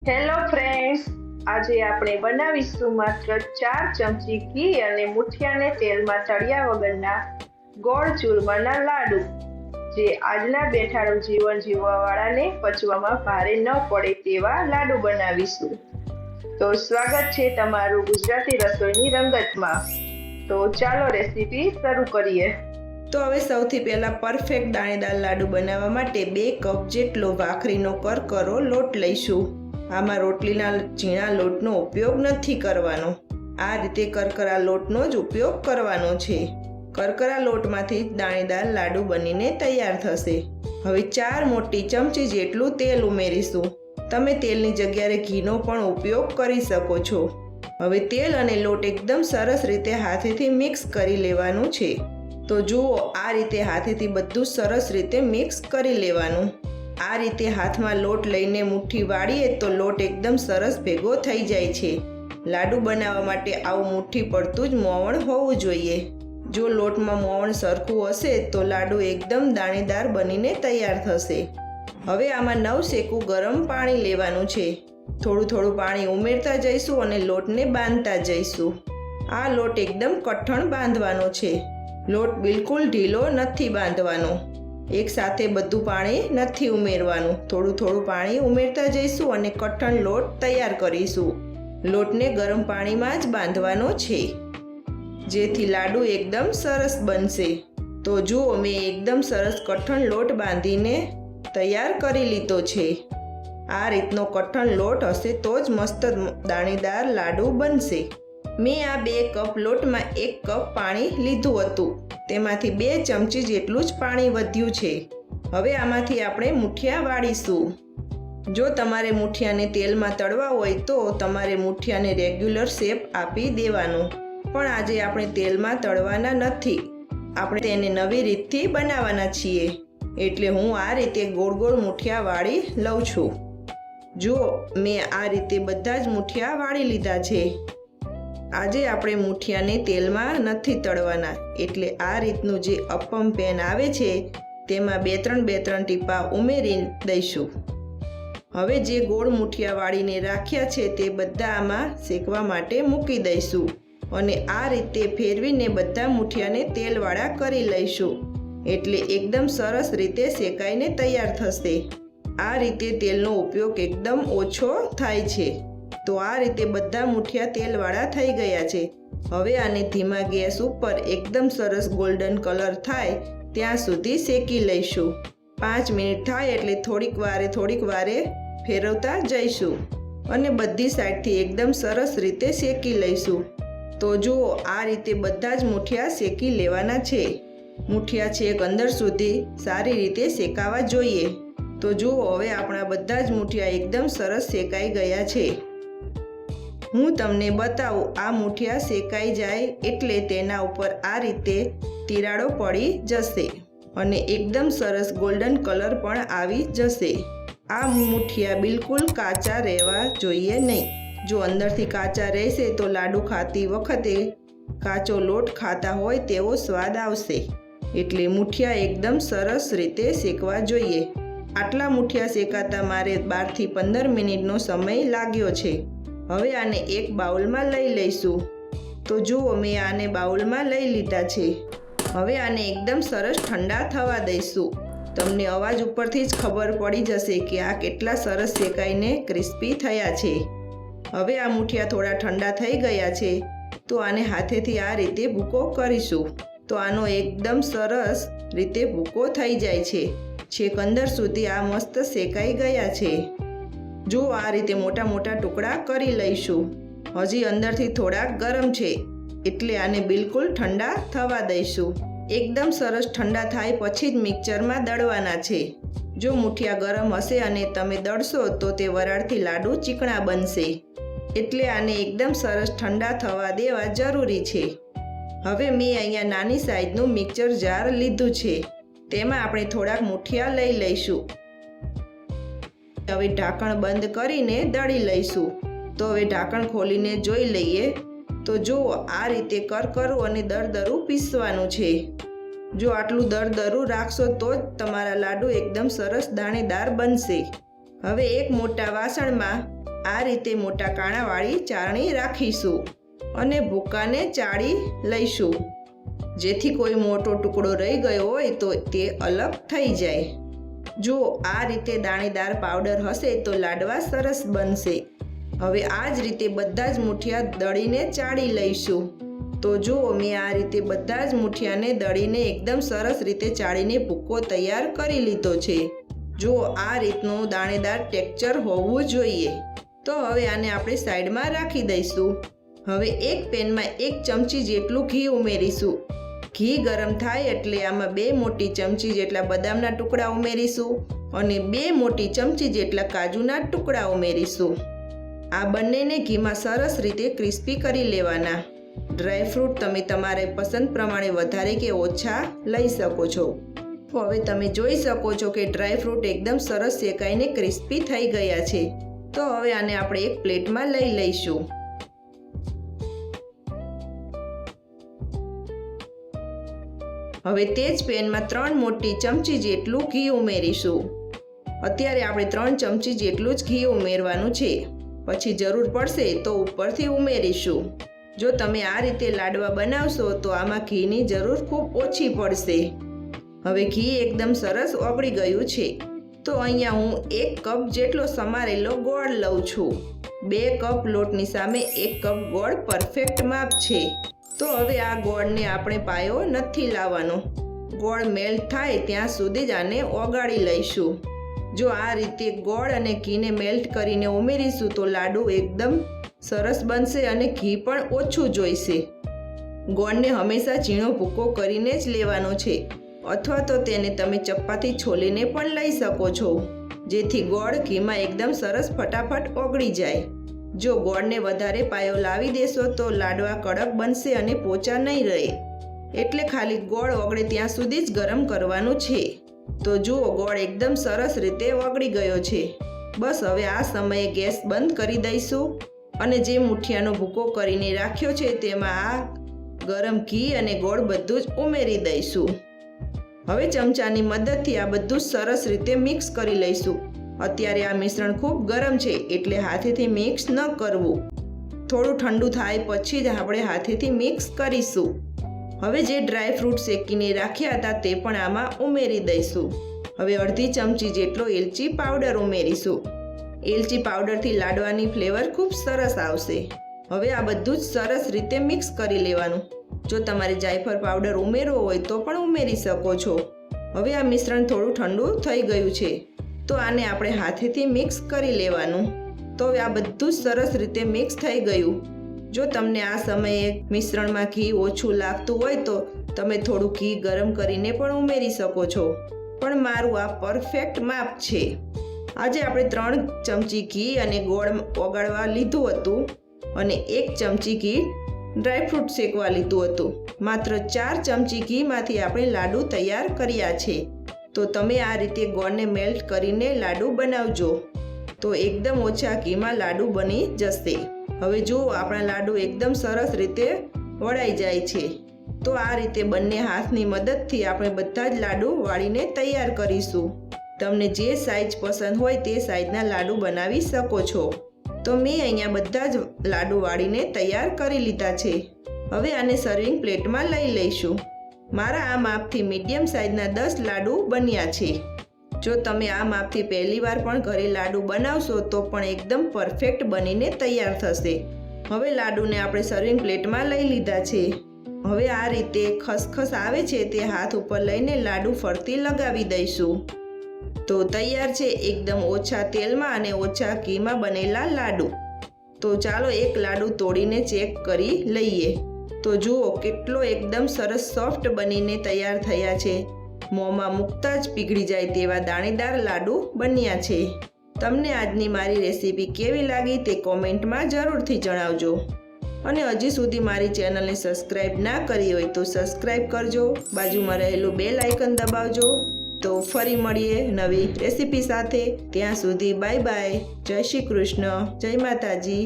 Hello friends, આજે આપણે બનાવીશું માત્ર 4 ચમચી ઘી અને મુઠિયાને તેલમાં તળ્યા વગરના ગોળ ચૂરમાના લાડુ, જે આજના બેઠાડું જીવન જીવવાવાળાને પચવામાં ભારે ન પડે તેવા લાડુ બનાવીશું. તો સ્વાગત છે તમારું ગુજરાતી રસોઈની રંગતમાં. તો ચાલો રેસીપી શરૂ કરીએ. તો હવે સૌથી પહેલાં પરફેક્ટ દાણેદાર લાડુ બનાવવા માટે 2 કપ જેટલો ભાખરીનો કરકરો લોટ લઈશું. આમાં રોટલીના ઝીણા લોટનો ઉપયોગ નથી કરવાનો. આ રીતે કરકરા લોટનો જ ઉપયોગ કરવાનો છે. કરકરા લોટમાંથી દાણેદાર લાડુ બનીને તૈયાર થશે. હવે 4 મોટી ચમચી જેટલું તેલ ઉમેરીશું. તમે તેલની જગ્યાએ ઘીનો પણ ઉપયોગ કરી શકો છો. હવે તેલ અને લોટ એકદમ સરસ રીતે હાથેથી મિક્સ કરી લેવાનું છે. તો જુઓ, આ રીતે હાથેથી બધું સરસ રીતે મિક્સ કરી લેવાનું. આ રીતે હાથમાં લોટ લઈને મુઠ્ઠી વાળીએ તો લોટ એકદમ સરસ ભેગો થઈ જાય છે. લાડુ બનાવવા માટે આવું મુઠ્ઠી પડતું જ મોવણ હોવું જોઈએ. જો લોટમાં મોવણ સરખું હશે તો લાડુ એકદમ દાણેદાર બનીને તૈયાર થશે. હવે આમાં 9 શેકું ગરમ પાણી લેવાનું છે. થોડું થોડું પાણી ઉમેરતા જઈશું અને લોટને બાંધતા જઈશું. આ લોટ એકદમ કઠણ બાંધવાનો છે. લોટ બિલકુલ ઢીલો નથી બાંધવાનો. એકસાથે બધું પાણી નથી ઉમેરવાનું. થોડું થોડું પાણી ઉમેરતા જઈશું અને કઠણ લોટ તૈયાર કરીશું. લોટને ગરમ પાણીમાં જ બાંધવાનો છે, જેથી લાડુ એકદમ સરસ બનશે. તો જુઓ, મેં એકદમ સરસ કઠણ લોટ બાંધીને તૈયાર કરી લીધો છે. આ રીતનો કઠણ લોટ હશે તો જ મસ્ત દાણેદાર લાડુ બનશે. મેં આ 2 કપ લોટમાં 1 કપ પાણી લીધું હતું. તેમાંથી 2 ચમચી જેટલું જ પાણી વધ્યું છે. હવે આમાંથી આપણે મુઠિયા વાળીશું. જો તમારે મુઠિયાને તેલમાં તળવા હોય તો તમારે મુઠિયાને રેગ્યુલર શેપ આપી દેવાનો. પણ આજે આપણે તેલમાં તળવાના નથી. આપણે તેને નવી રીતથી બનાવવાના છીએ. એટલે હું આ રીતે ગોળ ગોળ મુઠિયા વાળી લઉં છું. જુઓ, મેં આ રીતે બધા જ મુઠિયા વાળી લીધા છે. આજે આપણે મુઠિયાને તેલમાં નથી તળવાના. એટલે આ રીતનું જે અપમ પેન આવે છે તેમાં 2-3 ટીપા ઉમેરી દઈશું. હવે જે ગોળ મુઠિયા વાળીને રાખ્યા છે તે બધા આમાં શેકવા માટે મૂકી દઈશું અને આ રીતે ફેરવીને બધા મુઠિયાને તેલવાળા કરી લઈશું. એટલે એકદમ સરસ રીતે શેકાઈને તૈયાર થશે. આ રીતે તેલનો ઉપયોગ એકદમ ઓછો થાય છે. તો આ રીતે બધા મુઠિયા તેલવાળા થઈ ગયા છે. હવે આને ધીમા ગેસ ઉપર એકદમ સરસ ગોલ્ડન કલર થાય ત્યાં સુધી શેકી લઈશું. 5 મિનિટ થાય એટલે થોડીક વારે ફેરવતા જઈશું અને બધી સાઈડથી એકદમ સરસ રીતે શેકી લઈશું. તો જુઓ, આ રીતે બધા જ મુઠિયા શેકી લેવાના છે. મુઠિયા છેક અંદર સુધી સારી રીતે શેકાવા જોઈએ. તો જુઓ, હવે આપણા બધા જ મુઠિયા એકદમ સરસ શેકાઈ ગયા છે. હું તમને બતાવું, આ મુઠિયા શેકાઈ જાય એટલે તેના ઉપર આ રીતે તિરાડો પડી જશે અને એકદમ સરસ ગોલ્ડન કલર પણ આવી જશે. આ મુઠિયા બિલકુલ કાચા રહેવા જોઈએ નહીં. જો અંદરથી કાચા રહેશે તો લાડુ ખાતી વખતે કાચો લોટ ખાતા હોય તેવો સ્વાદ આવશે. એટલે મુઠિયા એકદમ સરસ રીતે શેકવા જોઈએ. આટલા મુઠિયા શેકાતા મારે 12 થી 15 મિનિટનો સમય લાગ્યો છે. હવે આને એક બાઉલમાં લઈ લઈશું. તો જુઓ, મેં આને બાઉલમાં લઈ લીધા છે. હવે આને એકદમ સરસ ઠંડા થવા દઈશું. તમને અવાજ ઉપરથી જ ખબર પડી જશે કે આ કેટલા સરસ શેકાઈને ક્રિસ્પી થયા છે. હવે આ મુઠિયા થોડા ઠંડા થઈ ગયા છે. તો આને હાથેથી આ રીતે ભૂકો કરીશું. તો આનો એકદમ સરસ રીતે ભૂકો થઈ જાય છે. છેક અંદર સુધી આ મસ્ત શેકાઈ ગયા છે. જો આ રીતે મોટા મોટા ટુકડા કરી લઈશું. હજી અંદરથી થોડાક ગરમ છે એટલે આને બિલકુલ ઠંડા થવા દઈશું. એકદમ સરસ ઠંડા થાય પછી જ મિક્સરમાં દળવાના છે. જો મુઠિયા ગરમ હશે અને તમે દળશો તો તે વરાળથી લાડુ ચીકણા બનશે. એટલે આને એકદમ સરસ ઠંડા થવા દેવા જરૂરી છે. હવે મેં અહીંયા નાની સાઈઝનું મિક્સર જાર લીધું છે. તેમાં આપણે થોડાક મુઠિયા લઈ લઈશું. હવે ઢાંકણ બંધ કરીને દળી લઈશું. તો હવે ઢાંકણ ખોલીને જોઈ લઈએ. તો જુઓ, આ રીતે કરકરું અને દરદરું પીસવાનું છે. જો આટલું દરદરું રાખશો તો જ તમારા લાડુ એકદમ સરસ દાણેદાર બનશે. હવે એક મોટા વાસણમાં આ રીતે મોટા કાણાવાળી ચાળણી રાખીશું અને ભૂકાને ચાળી લઈશું, જેથી કોઈ મોટો ટુકડો રહી ગયો હોય તો તે અલગ થઈ જાય. જો આ રીતે દાણેદાર પાવડર હશે તો લાડવા સરસ બનશે. હવે આ જ રીતે બધા જ મુઠિયા દળીને ચાળી લઈશું. તો જુઓ, મેં આ રીતે બધા જ મુઠિયાને દળીને એકદમ સરસ રીતે ચાળીને ભૂકો તૈયાર કરી લીધો છે. જો આ રીતનું દાણેદાર ટેક્સચર હોવું જોઈએ. તો હવે આને આપણે સાઈડમાં રાખી દઈશું. હવે એક પેનમાં 1 ચમચી જેટલું ઘી ઉમેરીશું. ઘી ગરમ થાય એટલે આમાં 2 મોટી ચમચી જેટલા બદામના ટુકડા ઉમેરીશું અને 2 મોટી ચમચી જેટલા કાજુના ટુકડા ઉમેરીશું. આ બંનેને ઘીમાં સરસ રીતે ક્રિસ્પી કરી લેવાના. ડ્રાયફ્રૂટ તમે તમારે પસંદ પ્રમાણે વધારે કે ઓછા લઈ શકો છો. હવે તમે જોઈ શકો છો કે ડ્રાયફ્રૂટ એકદમ સરસ શેકાઈને ક્રિસ્પી થઈ ગયા છે. તો હવે આને આપણે એક પ્લેટમાં લઈ લઈશું. હવે તે જ પેનમાં 3 મોટી ચમચી જેટલું ઘી ઉમેરીશું. અત્યારે આપણે 3 ચમચી જેટલું જ ઘી ઉમેરવાનું છે. પછી જરૂર પડશે તો ઉપરથી ઉમેરીશું. જો તમે આ રીતે લાડવા બનાવશો તો આમાં ઘીની જરૂર ખૂબ ઓછી પડશે. હવે ઘી એકદમ સરસ ઓગળી ગયું છે. તો અહીંયા હું 1 કપ જેટલો સમારેલો ગોળ લઉં છું. 2 કપ લોટની સામે 1 કપ ગોળ પરફેક્ટ માપ છે. તો હવે આ ગોળને આપણે પાયો નથી લાવવાનો. ગોળ મેલ્ટ થાય ત્યાં સુધી જ આને ઓગાળી લઈશું. જો આ રીતે ગોળ અને ઘીને મેલ્ટ કરીને ઉમેરીશું તો લાડુ એકદમ સરસ બનશે અને ઘી પણ ઓછું જોઈશે. ગોળને હંમેશા ઝીણો ભૂકો કરીને જ લેવાનો છે, અથવા તો તેને તમે ચપ્પાથી છોલીને પણ લઈ શકો છો, જેથી ગોળ ઘીમાં એકદમ સરસ ફટાફટ ઓગળી જાય. જો ગોળને વધારે પાયો લાવી દેશો તો લાડવા કડક બનશે અને પોચા નહીં રહે. એટલે ખાલી ગોળ ઓગળે ત્યાં સુધી જ ગરમ કરવાનું છે. તો જુઓ, ગોળ એકદમ સરસ રીતે ઓગળી ગયો છે. બસ હવે આ સમયે ગેસ બંધ કરી દઈશું અને જે મુઠિયાનો ભૂકો કરીને રાખ્યો છે તેમાં આ ગરમ ઘી અને ગોળ બધું જ ઉમેરી દઈશું. હવે ચમચાની મદદથી આ બધું સરસ રીતે મિક્સ કરી લઈશું. અત્યારે આ મિશ્રણ ખૂબ ગરમ છે એટલે હાથેથી મિક્સ ન કરવું. થોડું ઠંડુ થાય પછી જ આપણે હાથેથી મિક્સ કરીશું. હવે જે ડ્રાયફ્રૂટ શેકીને રાખ્યા હતા તે પણ આમાં ઉમેરી દઈશું. હવે અડધી ચમચી જેટલો એલચી પાવડર ઉમેરીશું. એલચી પાવડરથી લાડવાની ફ્લેવર ખૂબ સરસ આવશે. હવે આ બધું જ સરસ રીતે મિક્સ કરી લેવાનું. જો તમારે જાયફળ પાવડર ઉમેરવો હોય તો પણ ઉમેરી શકો છો. હવે આ મિશ્રણ થોડું ઠંડુ થઈ ગયું છે, તો આને આપણે હાથેથી મિક્સ કરી લેવાનું. તો હવે આ બધું જ સરસ રીતે મિક્સ થઈ ગયું. જો તમને આ સમયે મિશ્રણમાં ઘી ઓછું લાગતું હોય તો તમે થોડું ઘી ગરમ કરીને પણ ઉમેરી શકો છો, પણ મારું આ પરફેક્ટ માપ છે. આજે આપણે 3 ચમચી ઘી અને ગોળ ઓગાળવા લીધું હતું અને 1 ચમચી ઘી ડ્રાયફ્રૂટ શેકવા લીધું હતું. માત્ર 4 ચમચી ઘીમાંથી આપણે લાડુ તૈયાર કર્યા છે. તો તમે આ રીતે ગોળને મેલ્ટ કરીને લાડુ બનાવજો, તો એકદમ ઓછા ઘીમાં લાડુ બની જશે. હવે જુઓ, આપણા લાડુ એકદમ સરસ રીતે વળાઈ જાય છે. તો આ રીતે બંને હાથની મદદથી આપણે બધા જ લાડુ વાળીને તૈયાર કરીશું. તમને જે સાઈઝ પસંદ હોય તે સાઈઝના લાડુ બનાવી શકો છો. તો મેં અહીંયા બધા જ લાડુ વાળીને તૈયાર કરી લીધા છે. હવે આને સર્વિંગ પ્લેટમાં લઈ લઈશું. મારા આ માપથી મીડિયમ સાઈઝના 10 લાડુ બન્યા છે. જો તમે આ માપથી પહેલી વાર પણ ઘરે લાડુ બનાવશો તો પણ એકદમ પરફેક્ટ બનીને તૈયાર થશે. હવે લાડુને આપણે સર્વિંગ પ્લેટમાં લઈ લીધા છે. હવે આ રીતે ખસખસ આવે છે તે હાથ ઉપર લઈને લાડુ ફરતી લગાવી દઈશું. તો તૈયાર છે એકદમ ઓછા તેલમાં અને ઓછા ઘીમાં બનેલા લાડુ. તો ચાલો એક લાડુ તોડીને ચેક કરી લઈએ. તો જુઓ, કેટલો એકદમ સરસ સોફ્ટ બનીને તૈયાર થયા છે. મોંમાં મૂકતા જ પીગળી જાય તેવા દાણેદાર લાડુ બન્યા છે. તમને આજની મારી રેસીપી કેવી લાગી તે કોમેન્ટમાં જરૂરથી જણાવજો. અને હજી સુધી મારી ચેનલને સબસ્ક્રાઈબ ના કરી હોય તો સબસ્ક્રાઈબ કરજો. બાજુમાં રહેલું બેલ આઇકન દબાવજો. તો ફરી મળીએ નવી રેસીપી સાથે. ત્યાં સુધી બાય બાય. જય શ્રી કૃષ્ણ. જય માતાજી.